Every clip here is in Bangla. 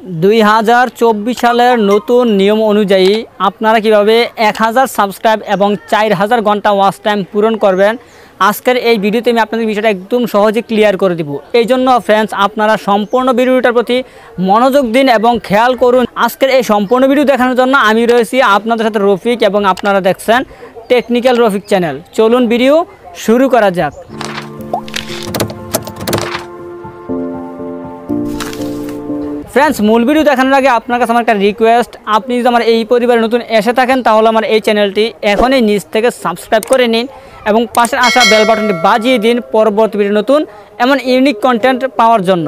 2024 সালের নতুন নিয়ম অনুযায়ী আপনারা কিভাবে 1000 সাবস্ক্রাইব এবং 4000 ঘন্টা ওয়াচ টাইম পূরণ করবেন আজকের এই ভিডিওতে আমি আপনাদের বিষয়টা একদম সহজে ক্লিয়ার করে দিব। এই জন্য ফ্রেন্ডস আপনারা সম্পূর্ণ ভিডিওটার প্রতি মনোযোগ দিন এবং খেয়াল করুন। আজকের এই সম্পূর্ণ ভিডিও দেখানোর জন্য আমি রয়েছি আপনাদের সাথে রফিক এবং আপনারা দেখছেন টেকনিক্যাল রফিক চ্যানেল। চলুন ভিডিও শুরু করা যাক। ফ্রেন্ডস মূল ভিডিও দেখানোর আগে আপনার কাছে আমার একটা রিকোয়েস্ট, আপনি যদি আমার এই পরিবারে নতুন এসে থাকেন তাহলে আমার এই চ্যানেলটি এখনই নিচ থেকে সাবস্ক্রাইব করে নিন এবং পাশে আসা বেল বাটনটি বাজিয়ে দিন পরবর্তী ভিডিও নতুন এমন ইউনিক কন্টেন্ট পাওয়ার জন্য।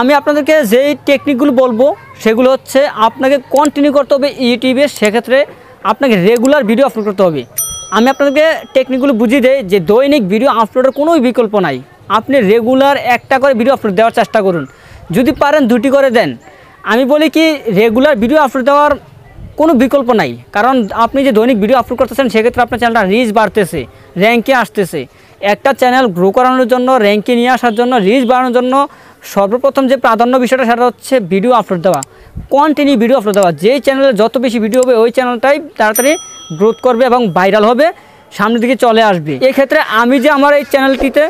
আমি আপনাদেরকে যেই টেকনিকগুলো বলবো সেগুলো হচ্ছে আপনাকে কন্টিনিউ করতে হবে ইউটিউবে, সেক্ষেত্রে আপনাকে রেগুলার ভিডিও আপলোড করতে হবে। আমি আপনাদেরকে টেকনিকগুলো বুঝিয়ে দেই যে দৈনিক ভিডিও আপলোডের কোনো বিকল্প নাই। আপনি রেগুলার একটা করে ভিডিও আপলোড দেওয়ার চেষ্টা করুন, যদি পারেন 2টি করে দেন। আমি বলি কি রেগুলার ভিডিও আপলোড দেওয়ার কোনো বিকল্প নাই, কারণ আপনি যে দৈনিক ভিডিও আপলোড করতেছেন সেক্ষেত্রে আপনার চ্যানেলটা রিচ বাড়তেছে, র্যাঙ্কে আসতেছে। একটা চ্যানেল গ্রো করানোর জন্য, র্যাঙ্কে নিয়ে আসার জন্য, রিচ বাড়ানোর জন্য সর্বপ্রথম যে প্রাধান্য বিষয়টা সেটা হচ্ছে ভিডিও আপলোড দেওয়া, কন্টিনিউ ভিডিও আপলোড দেওয়া। যেই চ্যানেলে যত বেশি ভিডিও হবে ওই চ্যানেলটাই তাড়াতাড়ি গ্রোথ করবে এবং ভাইরাল হবে, সামনের দিকে চলে আসবে। এক্ষেত্রে আমি যে আমার এই চ্যানেলটিতে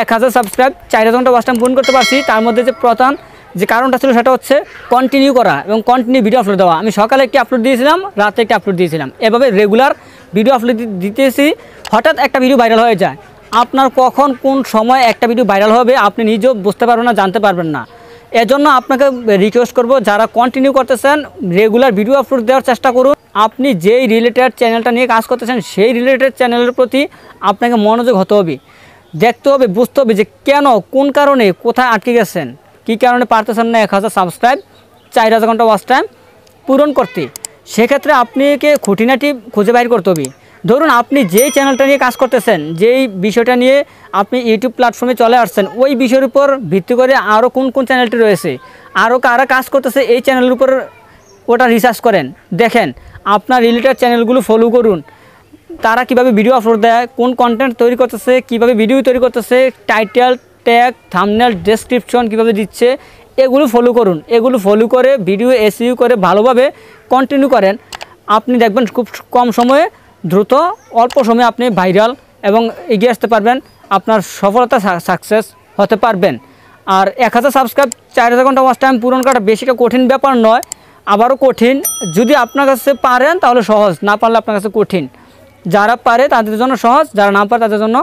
1000 সাবস্ক্রাইব 4000 ঘন্টা ওয়াচ টাইম পূরণ করতে পারছি, তার মধ্যে যে প্রধান যে কারণটা ছিল সেটা হচ্ছে কন্টিনিউ করা এবং কন্টিনিউ ভিডিও আপলোড দেওয়া। আমি সকালে একটি আপলোড দিয়েছিলাম, রাতে একটি আপলোড দিয়েছিলাম, এভাবে রেগুলার ভিডিও আপলোড দিতেছি। হঠাৎ একটা ভিডিও ভাইরাল হয়ে যায়, আপনার কখন কোন সময় একটা ভিডিও ভাইরাল হবে আপনি নিজেও বুঝতে পারবেন না, জানতে পারবেন না। এজন্য আপনাকে রিকোয়েস্ট করব, যারা কন্টিনিউ করতেছেন রেগুলার ভিডিও আপলোড দেওয়ার চেষ্টা করুন। আপনি যেই রিলেটেড চ্যানেলটা নিয়ে কাজ করতেছেন সেই রিলেটেড চ্যানেলের প্রতি আপনাকে মনোযোগ হতে হবে, দেখতে হবে, বুঝতে হবে যে কেন, কোন কারণে, কোথায় আটকে গেছেন, কী কারণে পারতেছেন না 1000 সাবস্ক্রাইব 4000 ঘন্টা ওয়াচ টাইম পূরণ করতে। সেক্ষেত্রে আপনাকে খুঁটিনাটি খুঁজে বাইর করতে হবে। ধরুন আপনি যেই চ্যানেলটা নিয়ে কাজ করতেছেন, যেই বিষয়টা নিয়ে আপনি ইউটিউব প্ল্যাটফর্মে চলে আসছেন, ওই বিষয়ের উপর ভিত্তি করে আরও কোন কোন চ্যানেলটি রয়েছে, আরও কারা কাজ করতেছে এই চ্যানেলের উপর ওটা রিসার্চ করেন, দেখেন। আপনার রিলেটেড চ্যানেলগুলো ফলো করুন, তারা কিভাবে ভিডিও আপলোড দেয়, কোন কন্টেন্ট তৈরি করতেছে, কিভাবে ভিডিও তৈরি করতেছে, টাইটেল, ট্যাগ, থাম্বনেল, ডেসক্রিপশন কিভাবে দিচ্ছে, এগুলো ফলো করুন। এগুলো ফলো করে ভিডিও এসইও করে ভালোভাবে কন্টিনিউ করেন, আপনি দেখবেন খুব কম সময়ে দ্রুত অল্প সময়ে আপনি ভাইরাল এবং এগিয়ে আসতে পারবেন, আপনার সফলতা সাকসেস হতে পারবেন। আর 1000 সাবস্ক্রাইব 4000 ঘন্টা ওয়াচ টাইম পূরণ করা বেশিটা কঠিন ব্যাপার নয়, আবারও কঠিন। যদি আপনার কাছে পারেন তাহলে সহজ, না পারলে আপনার কাছে কঠিন। যারা পারে তাদের জন্য সহজ, যারা না পারে তাদের জন্য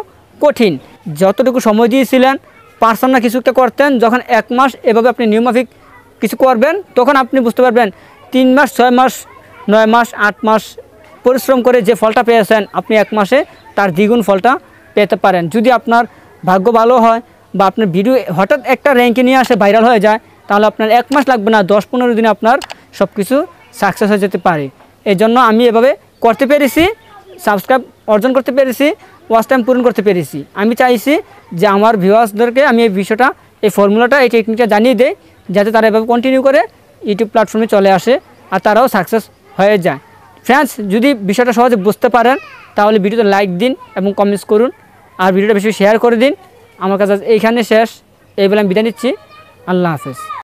কঠিন। যতটুকু সময় দিয়েছিলেন পারছেন না কিছু একটা করতেন, যখন 1 মাস এভাবে আপনি নিয়মমাফিক কিছু করবেন তখন আপনি বুঝতে পারবেন 3 মাস, 6 মাস, 9 মাস, 8 মাস পরিশ্রম করে যে ফলটা পেয়েছেন আপনি 1 মাসে তার দ্বিগুণ ফলটা পেতে পারেন। যদি আপনার ভাগ্য ভালো হয় বা আপনার ভিডিও হঠাৎ একটা র্যাঙ্কে নিয়ে আসে, ভাইরাল হয়ে যায়, তাহলে আপনার 1 মাস লাগবে না, 10-15 দিনে আপনার সব কিছু সাকসেস হয়ে যেতে পারে। এই জন্য আমি এভাবে করতে পেরেছি, সাবস্ক্রাইব অর্জন করতে পেরেছি, ওয়াচ টাইম পূরণ করতে পেরেছি। আমি চাইছি যে আমার ভিউয়ার্সদেরকে আমি এই বিষয়টা, এই ফর্মুলাটা, এই টেকনিকটা জানিয়ে দেই, যাতে তারা এভাবে কন্টিনিউ করে ইউটিউব প্ল্যাটফর্মে চলে আসে আর তারাও সাকসেস হয়ে যায়। ফ্রেন্ডস যদি বিষয়টা সহজে বুঝতে পারেন তাহলে ভিডিওতে লাইক দিন এবং কমেন্টস করুন, আর ভিডিওটা বেশি শেয়ার করে দিন। আমার কাছে এইখানে শেষ, এই বলে আমি বিদায় নিচ্ছি। আল্লাহ হাফেজ।